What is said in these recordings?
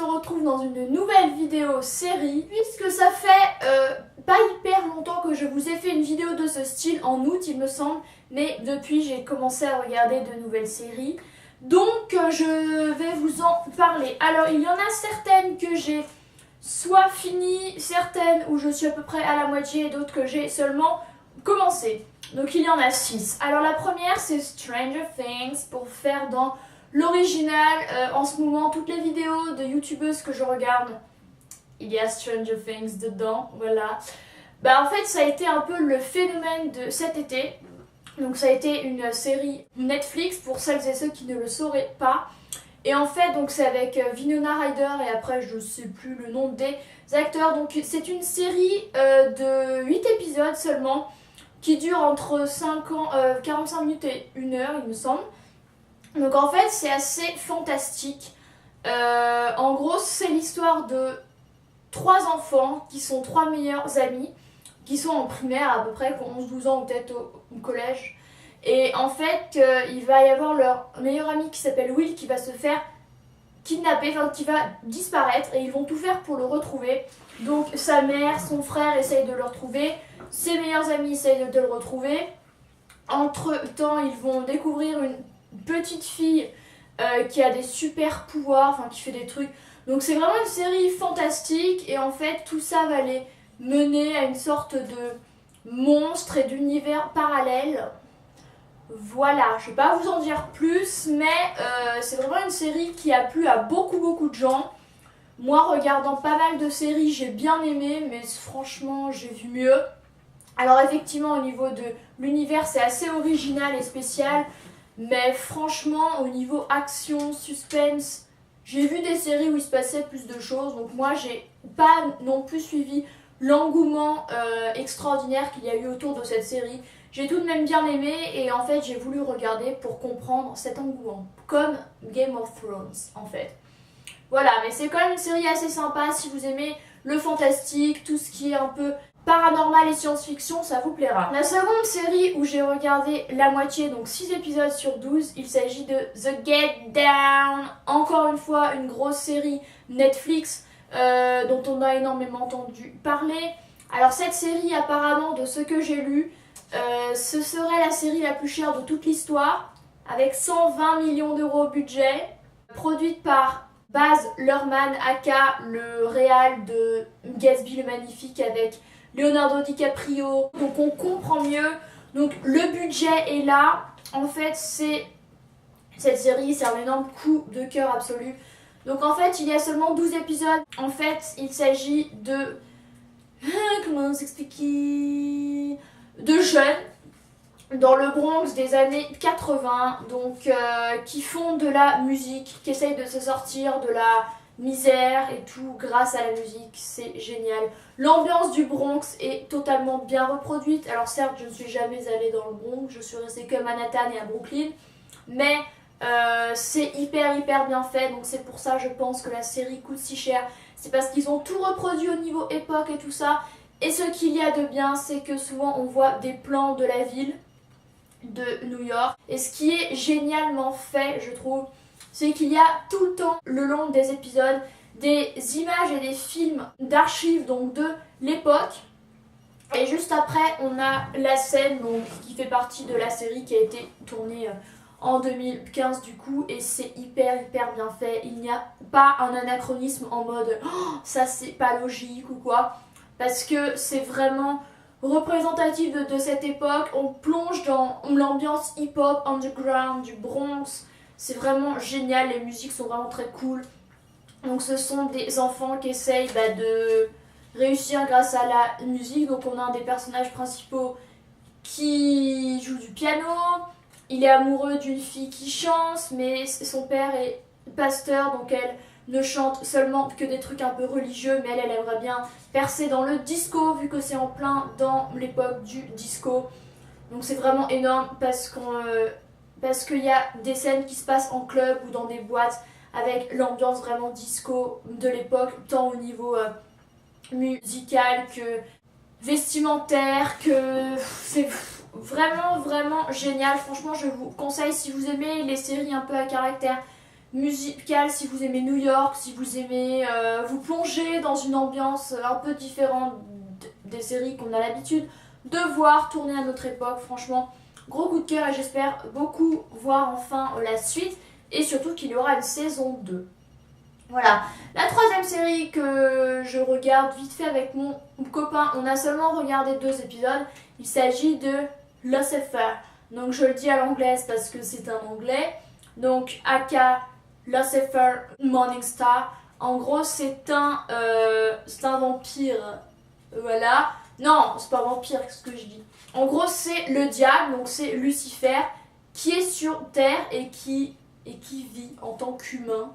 retrouve dans une nouvelle vidéo série, puisque ça fait pas hyper longtemps que je vous ai fait une vidéo de ce style, en août il me semble, mais depuis j'ai commencé à regarder de nouvelles séries, donc je vais vous en parler. Alors il y en a certaines que j'ai soit finies, certaines où je suis à peu près à la moitié, et d'autres que j'ai seulement commencé. Donc il y en a 6. Alors la première c'est Stranger Things, pour faire dans l'original. En ce moment, toutes les vidéos de youtubeuses que je regarde, il y a Stranger Things dedans, voilà. En fait, ça a été un peu le phénomène de cet été. Donc ça a été une série Netflix, pour celles et ceux qui ne le sauraient pas. Et en fait, donc c'est avec Winona Ryder et après je ne sais plus le nom des acteurs. Donc c'est une série de 8 épisodes seulement, qui dure entre 45 minutes et 1 heure, il me semble. Donc en fait c'est assez fantastique. En gros c'est l'histoire de 3 enfants qui sont 3 meilleurs amis, qui sont en primaire à peu près, qui ont 11-12 ans ou peut-être au collège. Et en fait il va y avoir leur meilleur ami qui s'appelle Will qui va se faire kidnapper, enfin qui va disparaître, et ils vont tout faire pour le retrouver. Donc sa mère, son frère essayent de le retrouver, ses meilleurs amis essayent de le retrouver. Entre temps ils vont découvrir une petite fille qui a des super pouvoirs, enfin qui fait des trucs. Donc c'est vraiment une série fantastique, et en fait tout ça va les mener à une sorte de monstre et d'univers parallèle. Voilà, je vais pas vous en dire plus, mais c'est vraiment une série qui a plu à beaucoup de gens. Moi, regardant pas mal de séries, j'ai bien aimé, mais franchement j'ai vu mieux. Alors effectivement au niveau de l'univers c'est assez original et spécial, mais franchement au niveau action, suspense, j'ai vu des séries où il se passait plus de choses, donc moi j'ai pas non plus suivi l'engouement extraordinaire qu'il y a eu autour de cette série. J'ai tout de même bien aimé, et en fait j'ai voulu regarder pour comprendre cet engouement, comme Game of Thrones en fait. Voilà, mais c'est quand même une série assez sympa. Si vous aimez le fantastique, tout ce qui est un peu paranormal et science-fiction, ça vous plaira. La seconde série où j'ai regardé la moitié, donc 6 épisodes sur 12, il s'agit de The Get Down. Encore une fois, une grosse série Netflix dont on a énormément entendu parler. Alors cette série, apparemment, de ce que j'ai lu, ce serait la série la plus chère de toute l'histoire, avec 120 millions d'euros au budget, produite par Baz Luhrmann, aka le réal de Gatsby le Magnifique avec Leonardo DiCaprio. Donc on comprend mieux. Donc le budget est là. En fait cette série, c'est un énorme coup de cœur absolu. Donc en fait il y a seulement 12 épisodes. En fait il s'agit de... comment s'expliquer, de jeunes dans le Bronx des années 80, donc qui font de la musique, qui essayent de se sortir de la misère et tout grâce à la musique. C'est génial. L'ambiance du Bronx est totalement bien reproduite. Alors certes, je ne suis jamais allée dans le Bronx, je suis restée que à Manhattan et à Brooklyn, mais c'est hyper bien fait, donc c'est pour ça je pense que la série coûte si cher. C'est parce qu'ils ont tout reproduit au niveau époque et tout ça. Et ce qu'il y a de bien, c'est que souvent on voit des plans de la ville de New York. Et ce qui est génialement fait, je trouve, c'est qu'il y a tout le temps, le long des épisodes, des images et des films d'archives, donc de l'époque. Et juste après, on a la scène donc, qui fait partie de la série, qui a été tournée en 2015 du coup, et c'est hyper bien fait. Il n'y a pas un anachronisme en mode oh, ça c'est pas logique ou quoi, parce que c'est vraiment représentatif de cette époque. On plonge dans l'ambiance hip-hop underground du Bronx. C'est vraiment génial, les musiques sont vraiment très cool. Donc ce sont des enfants qui essayent de réussir grâce à la musique. Donc on a un des personnages principaux qui joue du piano. Il est amoureux d'une fille qui chante, mais son père est pasteur, donc elle ne chante seulement que des trucs un peu religieux, mais elle aimerait bien percer dans le disco, vu que c'est en plein dans l'époque du disco. Donc c'est vraiment énorme, parce qu'il y a des scènes qui se passent en club ou dans des boîtes, avec l'ambiance vraiment disco de l'époque, tant au niveau musical que vestimentaire, que c'est vraiment génial. Franchement je vous conseille, si vous aimez les séries un peu à caractère musical, si vous aimez New York, si vous aimez vous plonger dans une ambiance un peu différente des séries qu'on a l'habitude de voir tourner à notre époque. Franchement, gros coup de cœur et j'espère beaucoup voir enfin la suite et surtout qu'il y aura une saison 2. Voilà, la troisième série que je regarde vite fait avec mon copain, on a seulement regardé 2 épisodes, il s'agit de Lucifer. Donc je le dis à l'anglaise parce que c'est un anglais, donc aka Lucifer Morningstar. En gros c'est un vampire, voilà. Non, c'est pas vampire, ce que je dis. En gros c'est le diable, donc c'est Lucifer, qui est sur Terre et qui vit en tant qu'humain.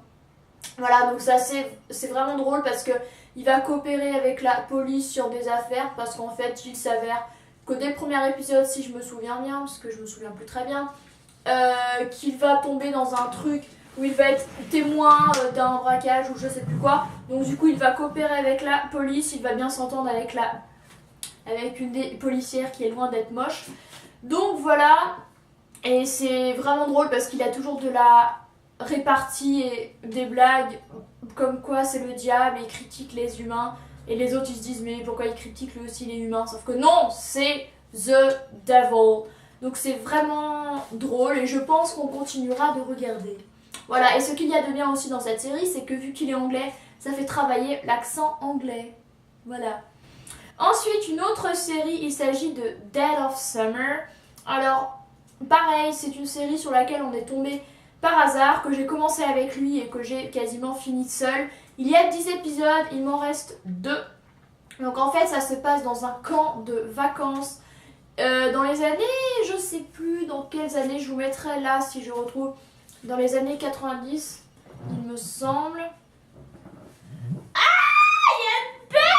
Voilà, donc ça c'est vraiment drôle parce que il va coopérer avec la police sur des affaires parce qu'en fait il s'avère que dès le premier épisode, si je me souviens bien, parce que je me souviens plus très bien, qu'il va tomber dans un truc où il va être témoin d'un braquage ou je sais plus quoi. Donc du coup il va coopérer avec la police, il va bien s'entendre avec une des policières qui est loin d'être moche. Donc voilà, et c'est vraiment drôle parce qu'il a toujours de la répartie et des blagues comme quoi c'est le diable et il critique les humains et les autres ils se disent mais pourquoi il critique lui aussi les humains, sauf que non, c'est The Devil. Donc c'est vraiment drôle et je pense qu'on continuera de regarder. Voilà, et ce qu'il y a de bien aussi dans cette série, c'est que vu qu'il est anglais, ça fait travailler l'accent anglais. Voilà. Ensuite, une autre série, il s'agit de Dead of Summer. Alors, pareil, c'est une série sur laquelle on est tombé par hasard, que j'ai commencé avec lui et que j'ai quasiment fini seule. Il y a 10 épisodes, il m'en reste 2. Donc en fait, ça se passe dans un camp de vacances. Dans les années, je sais plus dans quelles années, je vous mettrai là si je retrouve. Dans les années 90, il me semble. Ah, il y a une bête!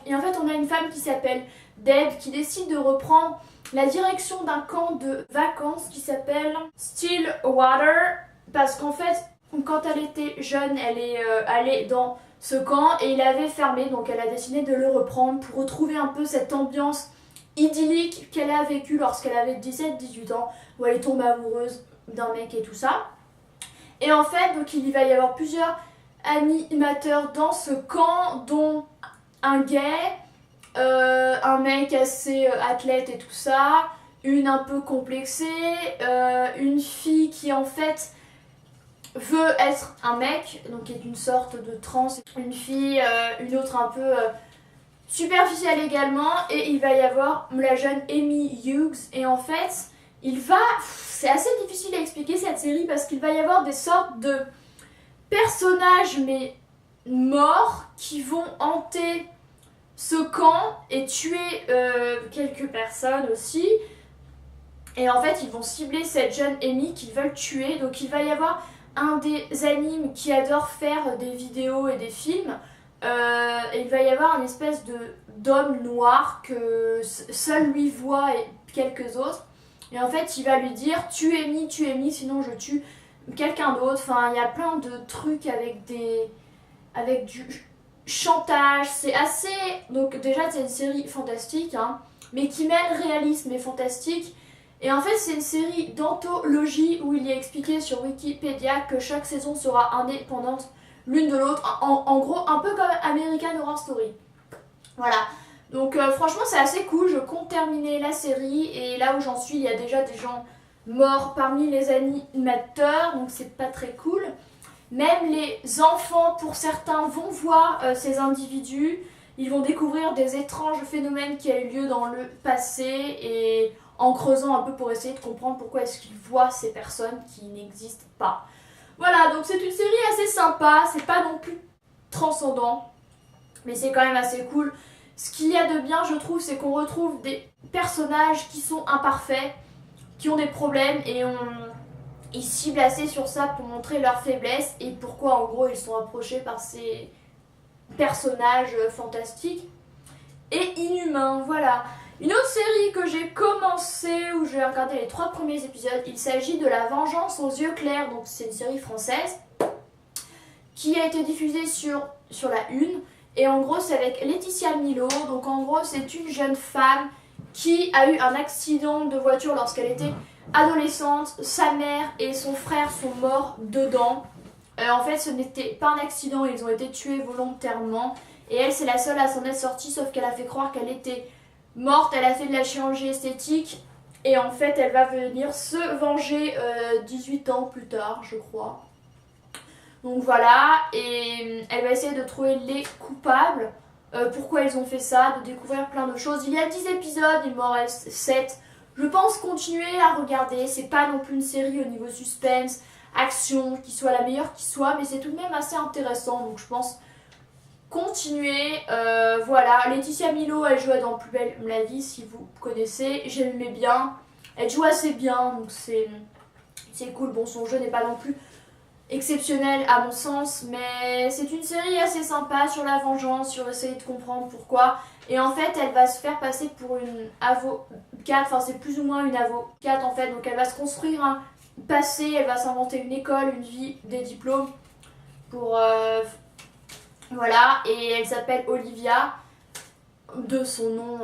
Et en fait, on a une femme qui s'appelle Deb qui décide de reprendre la direction d'un camp de vacances qui s'appelle Stillwater parce qu'en fait, quand elle était jeune, elle est allée dans ce camp et il avait fermé, donc elle a décidé de le reprendre pour retrouver un peu cette ambiance idyllique qu'elle a vécue lorsqu'elle avait 17-18 ans, où elle est tombée amoureuse d'un mec et tout ça. Et en fait, donc il va y avoir plusieurs animateurs dans ce camp, dont un gay, un mec assez athlète et tout ça, une un peu complexée, une fille qui en fait veut être un mec, donc qui est une sorte de trans, une fille, une autre un peu superficielle également, et il va y avoir la jeune Amy Hughes, et en fait, c'est assez difficile à expliquer cette série parce qu'il va y avoir des sortes de personnages mais morts qui vont hanter ce camp et tuer quelques personnes aussi. Et en fait, ils vont cibler cette jeune Amy qu'ils veulent tuer. Donc il va y avoir un des animes qui adore faire des vidéos et des films. Et il va y avoir une espèce d'homme noir que seul lui voit et quelques autres. Et en fait, il va lui dire tue Amy, sinon je tue quelqu'un d'autre. Enfin, il y a plein de trucs avec du chantage. C'est assez... Donc déjà, c'est une série fantastique, hein, mais qui mêle réalisme et fantastique. Et en fait, c'est une série d'anthologie où il est expliqué sur Wikipédia que chaque saison sera indépendante l'une de l'autre. En gros, un peu comme American Horror Story. Voilà. Donc franchement, c'est assez cool. Je compte terminer la série. Et là où j'en suis, il y a déjà des gens morts parmi les animateurs. Donc c'est pas très cool. Même les enfants, pour certains, vont voir ces individus. Ils vont découvrir des étranges phénomènes qui ont eu lieu dans le passé et en creusant un peu pour essayer de comprendre pourquoi est-ce qu'ils voient ces personnes qui n'existent pas. Voilà, donc c'est une série assez sympa, c'est pas non plus transcendant, mais c'est quand même assez cool. Ce qu'il y a de bien, je trouve, c'est qu'on retrouve des personnages qui sont imparfaits, qui ont des problèmes et ils ciblent assez sur ça pour montrer leurs faiblesses et pourquoi en gros ils sont approchés par ces personnages fantastiques et inhumains, voilà. Une autre série que j'ai commencé, où j'ai regardé les 3 premiers épisodes, il s'agit de La Vengeance aux yeux clairs, donc c'est une série française qui a été diffusée sur la Une, et en gros c'est avec Laetitia Milo, donc en gros c'est une jeune femme qui a eu un accident de voiture lorsqu'elle était adolescente. Sa mère et son frère sont morts dedans. En fait, ce n'était pas un accident, ils ont été tués volontairement. Et elle, c'est la seule à s'en être sortie, sauf qu'elle a fait croire qu'elle était morte. Elle a fait de la chirurgie esthétique. Et en fait, elle va venir se venger 18 ans plus tard, je crois. Donc voilà, et elle va essayer de trouver les coupables. Pourquoi ils ont fait ça, de découvrir plein de choses. Il y a 10 épisodes, il m'en reste 7. Je pense continuer à regarder. C'est pas non plus une série au niveau suspense, action, qui soit la meilleure qui soit, mais c'est tout de même assez intéressant. Donc je pense continuer. Voilà, Laetitia Milo, elle jouait dans Plus belle la vie, si vous connaissez. J'aimais bien. Elle joue assez bien, donc c'est cool. Bon, son jeu n'est pas non plus exceptionnel à mon sens, mais c'est une série assez sympa sur la vengeance, sur essayer de comprendre pourquoi. Et en fait, elle va se faire passer pour une avocate, enfin c'est plus ou moins une avocate en fait, donc elle va se construire un passé, elle va s'inventer une école, une vie, des diplômes pour... voilà, et elle s'appelle Olivia, de son nom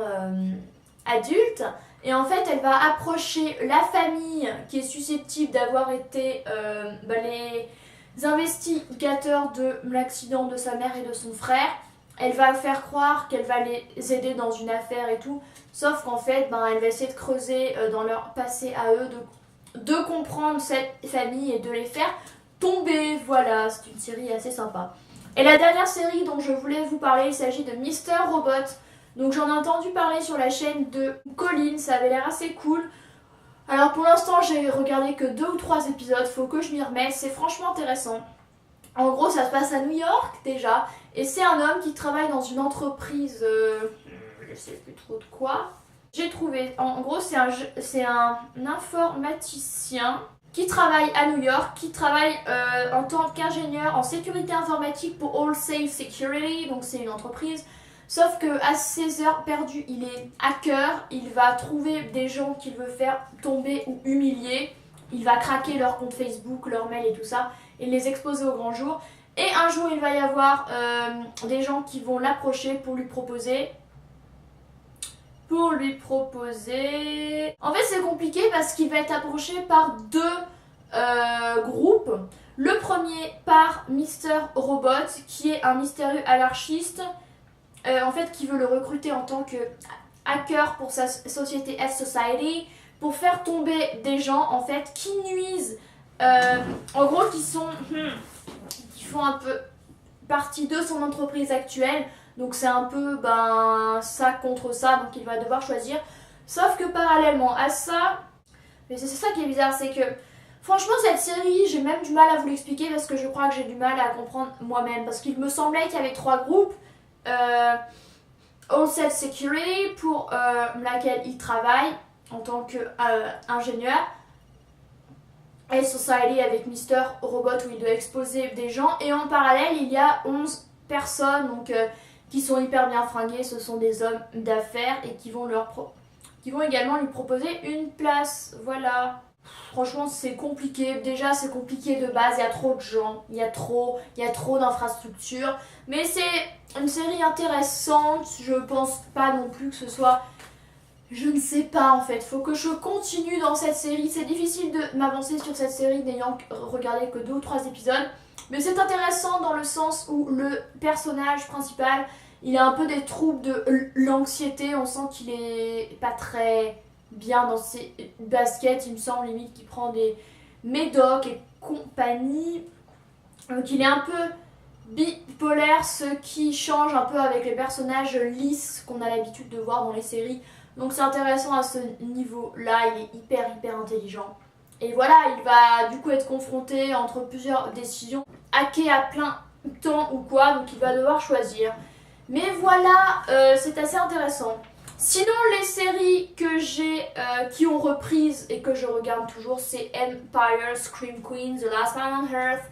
adulte. Et en fait, elle va approcher la famille qui est susceptible d'avoir été les investigateurs de l'accident de sa mère et de son frère. Elle va faire croire qu'elle va les aider dans une affaire et tout. Sauf qu'en fait, elle va essayer de creuser dans leur passé à eux, de comprendre cette famille et de les faire tomber. Voilà, c'est une série assez sympa. Et la dernière série dont je voulais vous parler, il s'agit de Mister Robot. Donc j'en ai entendu parler sur la chaîne de Colline, ça avait l'air assez cool. Alors pour l'instant j'ai regardé que 2 ou 3 épisodes, faut que je m'y remette, c'est franchement intéressant. En gros ça se passe à New York déjà, et c'est un homme qui travaille dans une entreprise, je sais plus trop de quoi. J'ai trouvé, en gros c'est un informaticien qui travaille à New York, qui travaille en tant qu'ingénieur en sécurité informatique pour All Safe Security, donc c'est une entreprise. Sauf que à ses heures perdues, il est hacker, il va trouver des gens qu'il veut faire tomber ou humilier. Il va craquer leur compte Facebook, leur mail et tout ça, et les exposer au grand jour. Et un jour, il va y avoir des gens qui vont l'approcher pour lui proposer... En fait, c'est compliqué parce qu'il va être approché par 2 groupes. Le premier par Mister Robot, qui est un mystérieux anarchiste, en fait, qui veut le recruter en tant que hacker pour sa société F-Society, pour faire tomber des gens, en fait, qui nuisent, en gros, qui font un peu partie de son entreprise actuelle. Donc c'est un peu, ça contre ça, donc il va devoir choisir. Sauf que parallèlement à ça, mais c'est ça qui est bizarre, c'est que franchement cette série, j'ai même du mal à vous l'expliquer parce que je crois que j'ai du mal à comprendre moi-même. Parce qu'il me semblait qu'il y avait 3 groupes. All Safe Security, pour laquelle il travaille en tant qu'ingénieur. Et Society avec Mister Robot où il doit exposer des gens. Et en parallèle, il y a 11 personnes donc, qui sont hyper bien fringuées. Ce sont des hommes d'affaires et qui vont également lui proposer une place. Voilà. Franchement, c'est compliqué. Déjà, c'est compliqué de base. Il y a trop de gens. Il y a trop d'infrastructures. Mais c'est une série intéressante. Je pense pas non plus que ce soit... Je ne sais pas en fait. Faut que je continue dans cette série. C'est difficile de m'avancer sur cette série n'ayant regardé que 2 ou 3 épisodes. Mais c'est intéressant dans le sens où le personnage principal, il a un peu des troubles de l'anxiété. On sent qu'il est pas très bien dans ses baskets. Il me semble limite qu'il prend des médocs et compagnie. Donc il est un peu bipolaire, ce qui change un peu avec les personnages lisses qu'on a l'habitude de voir dans les séries. Donc c'est intéressant à ce niveau-là, il est hyper intelligent. Et voilà, il va du coup être confronté entre plusieurs décisions, hacké à plein temps ou quoi, donc il va devoir choisir. Mais voilà, c'est assez intéressant. Sinon, les séries que j'ai, qui ont reprise et que je regarde toujours, c'est Empire, Scream Queen, The Last Man on Earth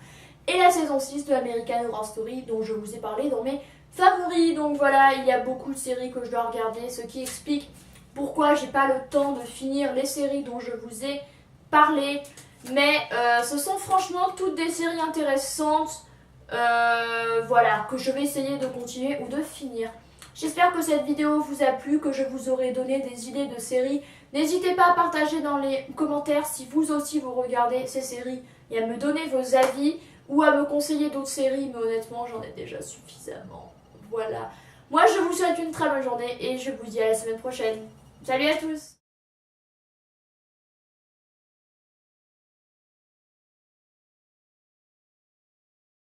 et la saison 6 de American Horror Story dont je vous ai parlé dans mes favoris. Donc voilà, il y a beaucoup de séries que je dois regarder, ce qui explique pourquoi j'ai pas le temps de finir les séries dont je vous ai parlé. Mais ce sont franchement toutes des séries intéressantes, voilà, que je vais essayer de continuer ou de finir. J'espère que cette vidéo vous a plu, que je vous aurai donné des idées de séries. N'hésitez pas à partager dans les commentaires si vous aussi vous regardez ces séries et à me donner vos avis ou à me conseiller d'autres séries, mais honnêtement j'en ai déjà suffisamment. Voilà. Moi je vous souhaite une très bonne journée et je vous dis à la semaine prochaine. Salut à tous!